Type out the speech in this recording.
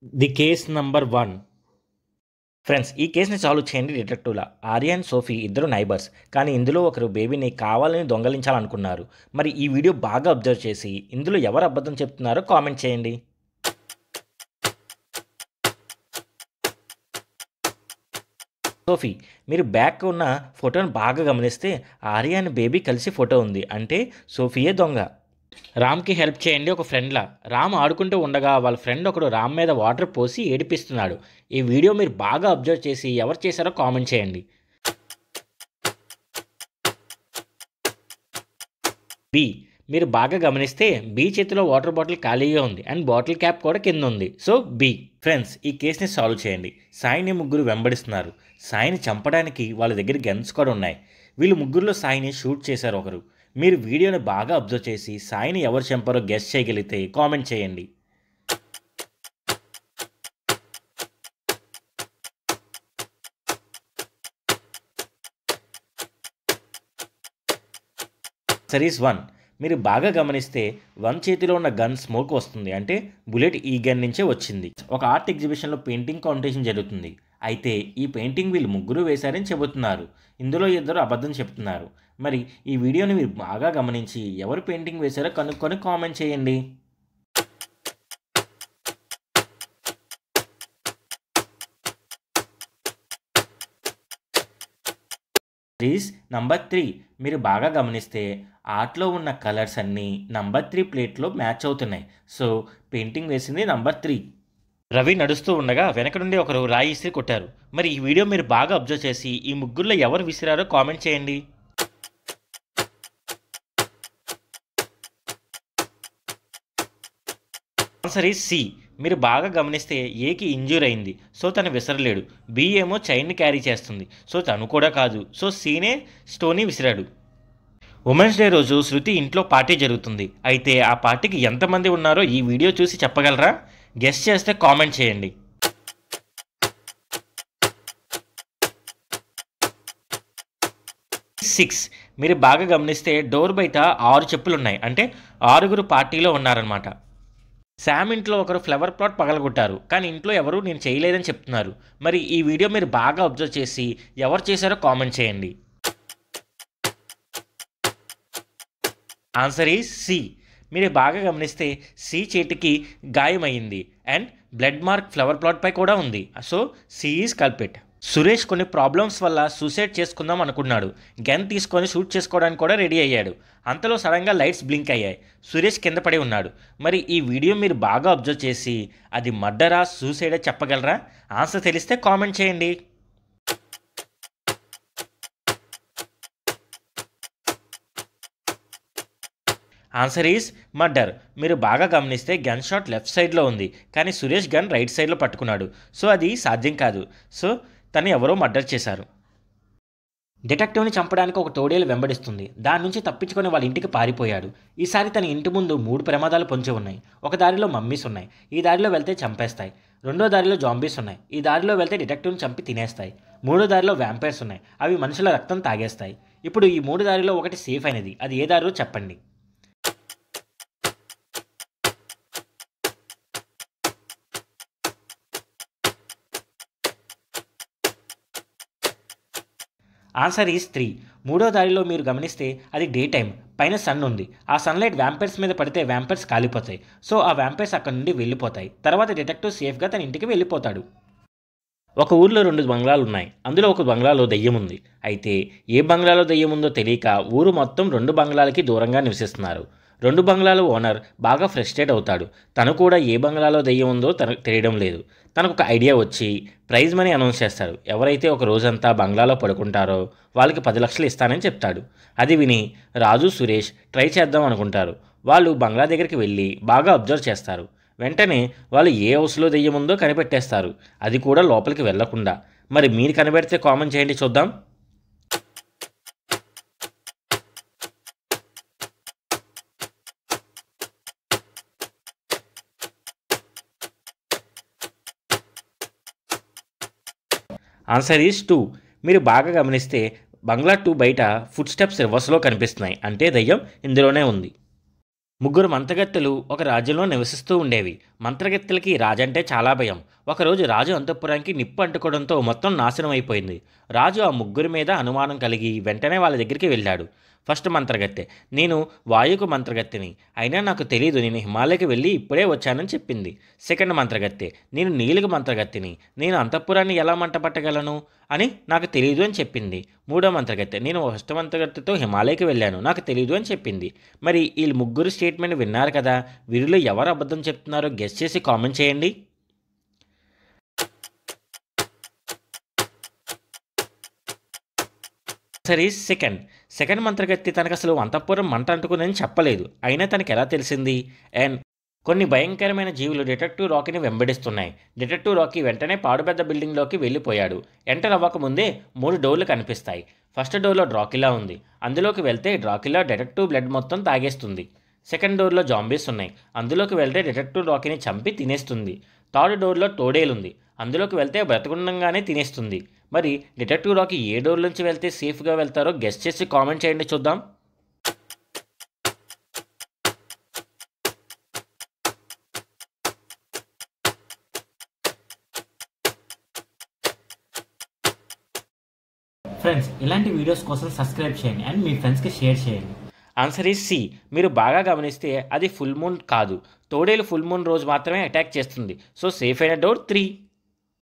The case number 1. Friends, ఈ కేస్‌ని solve చేయండి డిటెక్టివ్‌లా. Arya and Sophie ఇద్దరు నైబర్స్. కానీ ఇందులో ఒకరు బేబీని కావాలని దొంగిలించాలనుకున్నారు. మరి ఈ వీడియో బాగా అబ్జర్వ్ చేసి ఇందులో ఎవరు అబద్ధం చెప్తున్నారో కామెంట్ చేయండి. సోఫీ, మీరు బ్యాక్ ఉన్న ఫోటోని బాగా గమనిస్తే ఆర్య అండ్ బేబీ కలిసి ఫోటో ఉంది. అంటే సోఫీయే దొంగ. రామ్‌కి హెల్ప్ చేయండి ఒక ఫ్రెండ్‌లా. రామ్ ఆడుకుంటూ ఉండగా వాళ్ళ ఫ్రెండ్ ఒకడు రామ్ మీద వాటర్ పోసి ఏడిపిస్తున్నాడు. ఈ వీడియో మీరు బాగా అబ్జర్వ్ చేసి ఎవరు చేశారో కామెంట్ చేయండి. బి, మీరు బాగా గమనిస్తే బి చేతిలో వాటర్ బాటిల్ ఖాళీగా ఉంది అండ్ బాటిల్ క్యాప్ కూడా కింద ఉంది. So B. ఫ్రెండ్స్, ఈ కేసుని సాల్వ్ చేయండి. సాయిని ముగ్గురు వెంబడిస్తున్నారు. సాయిని చంపడానికి వాళ్ళ దగ్గర గన్స్ కూడా ఉన్నాయి. వీళ్ళు ముగ్గురులో సాయిని షూట్ చేశారు ఒకరు. మీరు వీడియోని బాగా అబ్జర్వ్ చేసి సాయిని ఎవరు చంపారో గెస్ చేయగలిగితే కామెంట్ చేయండి. సిరీస్ 1. మీరు బాగా గమనిస్తే 1 చేతిలో ఉన్న గన్ స్మోక్ వస్తుంది. అంటే బుల్లెట్ ఈ గన్ నుంచే వచ్చింది. ఒక ఆర్ట్ ఎగ్జిబిషన్లో పెయింటింగ్ కాంపిటీషన్ జరుగుతుంది. అయితే ఈ పెయింటింగ్ వీళ్ళు ముగ్గురు వేశారని చెబుతున్నారు. ఇందులో ఇద్దరు అబద్ధం చెప్తున్నారు. మరి ఈ వీడియోని మీరు బాగా గమనించి ఎవరు పెయింటింగ్ వేశారో కనుక్కొని కామెంట్ చేయండి. Series number 3. మీరు బాగా గమనిస్తే ఆర్ట్‌లో ఉన్న కలర్స్ అన్నీ నంబర్ 3 ప్లేట్‌లో మ్యాచ్ అవుతున్నాయి. సో పెయింటింగ్ వేసింది నంబర్ 3. రవి నడుస్తూ ఉండగా వెనక నుండి ఒకరు రాయి ఇసిరి కొట్టారు. మరి ఈ వీడియో మీరు బాగా అబ్జర్వ్ చేసి ఈ ముగ్గురులో ఎవరు విసిరారో కామెంట్ చేయండి. Answer is C. మీరు బాగా గమనిస్తే ఏకి ఇంజ్యూర్ అయింది. సో తను విసరలేడు. బి ఏమో చైన్ని క్యారీ చేస్తుంది. సో తను కూడా కాదు. సో సీనే స్టోనీ విసిరాడు. ఉమెన్స్ డే రోజు శృతి ఇంట్లో పార్టీ జరుగుతుంది. అయితే ఆ పార్టీకి ఎంతమంది ఉన్నారో ఈ వీడియో చూసి చెప్పగలరా? గెస్ చేస్తే కామెంట్ చేయండి. 6. మీరు బాగా గమనిస్తే డోర్ బయట 6 చెప్పులున్నాయి. అంటే 6గురు పార్టీలో ఉన్నారనమాట. శామ్ ఇంట్లో ఒకరు ఫ్లవర్ ప్లాట్ పగలగొట్టారు. కానీ ఇంట్లో ఎవరు నేను చేయలేదని చెప్తున్నారు. మరి ఈ వీడియో మీరు బాగా అబ్జర్వ్ చేసి ఎవరు చేశారో కామెంట్ చేయండి. Answer is C. మీరు బాగా గమనిస్తే సి చేతికి గాయమైంది అండ్ బ్లడ్ మార్క్ ఫ్లవర్ ప్లాట్పై కూడా ఉంది. So C is culprit. Suresh కొన్ని ప్రాబ్లమ్స్ వల్ల సూసైడ్ చేసుకుందాం అనుకున్నాడు. గన్ తీసుకొని షూట్ చేసుకోవడానికి కూడా రెడీ అయ్యాడు. అంతలో సడన్గా లైట్స్ బ్లింక్ అయ్యాయి. సురేష్ కింద పడి ఉన్నాడు. మరి ఈ వీడియో మీరు బాగా అబ్జర్వ్ చేసి అది మర్డరా సూసైడా చెప్పగలరా? ఆన్సర్ తెలిస్తే కామెంట్ చేయండి. Answer is murder. మీరు బాగా గమనిస్తే గన్ షాట్ లెఫ్ట్ సైడ్లో ఉంది. కానీ సురేష్ గన్ రైట్ సైడ్లో పట్టుకున్నాడు. సో అది సాధ్యం కాదు. సో తను ఎవరో మర్డర్ చేశారు. డిటెక్టివ్ని చంపడానికి ఒక తోడేలు వెంబడిస్తుంది. దాని నుంచి తప్పించుకొని వాళ్ళ ఇంటికి పారిపోయాడు. ఈసారి తన ఇంటి ముందు 3 ప్రమాదాలు పొంచి ఉన్నాయి. ఒక దారిలో మమ్మీస్ ఉన్నాయి. ఈ దారిలో వెళ్తే చంపేస్తాయి. రెండో దారిలో జాంబీస్ ఉన్నాయి. ఈ దారిలో వెళ్తే డిటెక్టివ్ని చంపి తినేస్తాయి. మూడో దారిలో వ్యాంపైర్స్ ఉన్నాయి. అవి మనుషుల రక్తం తాగేస్తాయి. ఇప్పుడు ఈ 3 దారిలో ఒకటి సేఫ్ అయినది. అది ఏ దారిలో చెప్పండి. Answer is 3. మూడో దారిలో మీరు గమనిస్తే అది డే టైం. పైన సన్ ఉంది. ఆ సన్లైట్ వ్యాంపైర్స్ మీద పడితే వ్యాంపైర్స్ కాలిపోతాయి. సో ఆ వ్యాంపైర్స్ అక్కడ నుండి వెళ్ళిపోతాయి. తర్వాత డిటెక్టివ్ సేఫ్గా తన ఇంటికి వెళ్ళిపోతాడు. ఒక ఊర్లో 2 బంగ్లాలు ఉన్నాయి. అందులో ఒక బంగ్లాలో దెయ్యం ఉంది. అయితే ఏ బంగ్లాలో దెయ్యం ఉందో తెలియక ఊరు మొత్తం 2 బంగ్లాలకి దూరంగా నివసిస్తున్నారు. 2 బంగ్లాల ఓనర్ బాగా ఫ్రస్ట్రేట్ అవుతాడు. తను కూడా ఏ బంగ్లాలో దెయ్యం ఉందో తనకు తెలియడం లేదు. తనకు ఒక ఐడియా వచ్చి ప్రైజ్ మనీ అనౌన్స్ చేస్తాడు. ఎవరైతే ఒక రోజంతా బంగ్లాలో పడుకుంటారో వాళ్ళకి 10 లక్షలు ఇస్తానని చెప్తాడు. అది విని రాజు సురేష్ ట్రై చేద్దాం అనుకుంటారు. వాళ్ళు బంగ్లా దగ్గరికి వెళ్ళి బాగా అబ్జర్వ్ చేస్తారు. వెంటనే వాళ్ళు ఏ హౌస్లో దెయ్యం ఉందో కనిపెట్టేస్తారు. అది కూడా లోపలికి వెళ్లకుండా. మరి మీరు కనిపెడితే కామెంట్ చేయండి చూద్దాం. Answer is 2. మీరు బాగా గమనిస్తే బంగ్లా 2 బయట ఫుట్ స్టెప్స్ రివర్స్లో కనిపిస్తున్నాయి. అంటే దెయ్యం ఇందులోనే ఉంది. ముగ్గురు మంత్రగత్తెలు ఒక రాజ్యంలో నివసిస్తూ ఉండేవి. మంత్రగత్తెలకి రాజంటే చాలా భయం. ఒకరోజు రాజు అంతఃపురానికి నిప్పు అంటుకోవడంతో మొత్తం నాశనం అయిపోయింది. రాజు ఆ ముగ్గురి మీద అనుమానం కలిగి వెంటనే వాళ్ళ దగ్గరికి వెళ్ళాడు. ఫస్ట్ మంత్రగత్తె, నేను వాయుకు మంత్రగత్తెని, అయినా నాకు తెలీదు, నేను హిమాలయకి వెళ్ళి ఇప్పుడే వచ్చానని చెప్పింది. సెకండ్ మంత్రగత్తె, నేను నీలికి మంత్రగత్తెని, నేను అంతఃపురాన్ని ఎలా మంట పట్టగలను అని నాకు తెలియదు అని చెప్పింది. మూడో మంత్రగత్తె, నేను ఫస్ట్ మంత్రగత్తెతో హిమాలయకి వెళ్ళాను, నాకు తెలియదు అని చెప్పింది. మరి ఈ ముగ్గురు స్టేట్మెంట్ విన్నారు కదా, వీరిలో ఎవరు అబద్ధం చెప్తున్నారో గెస్ చేసి కామెంట్ చేయండి. సరే, సెకండ్ మంత్రగత్తె తనకు అసలు అంతఃపురం మంట అంటుకుందని చెప్పలేదు, అయినా తనకు ఎలా తెలిసింది? అండ్ కొన్ని భయంకరమైన జీవులు డిటెక్టివ్ రాకీని వెంబడిస్తున్నాయి. డిటెక్టివ్ రాకీ వెంటనే పాడుపెద్ద బిల్డింగ్లోకి వెళ్ళిపోయాడు. ఎంటర్ అవ్వకముందే 3 డోర్లు కనిపిస్తాయి. ఫస్ట్ డోర్లో డ్రాకిలా ఉంది. అందులోకి వెళ్తే డ్రాకిలా డిటెక్టివ్ బ్లడ్ మొత్తం తాగేస్తుంది. సెకండ్ డోర్లో జాంబీస్ ఉన్నాయి. అందులోకి వెళ్తే డిటెక్టివ్ రాకీని చంపి తినేస్తుంది. థర్డ్ డోర్లో టోడేలుంది. అందులోకి వెళ్తే బ్రతకుండంగానే తినేస్తుంది. మరి డిటెక్టివ్ రాకీ ఏ డోర్ నుంచి వెళ్తే సేఫ్గా వెళ్తారో గెస్ట్ చేసి కామెంట్ చేయండి చూద్దాం. ఫ్రెండ్స్, ఇలాంటి వీడియోస్ కోసం సబ్స్క్రైబ్ చేయండి అండ్ మీ ఫ్రెండ్స్కి షేర్ చేయండి. Answer is C. మీరు బాగా గమనిస్తే అది ఫుల్ మూన్ కాదు. తోడేలు ఫుల్ మూన్ రోజు మాత్రమే అటాక్ చేస్తుంది. సో సేఫ్ అయిన డోర్ 3.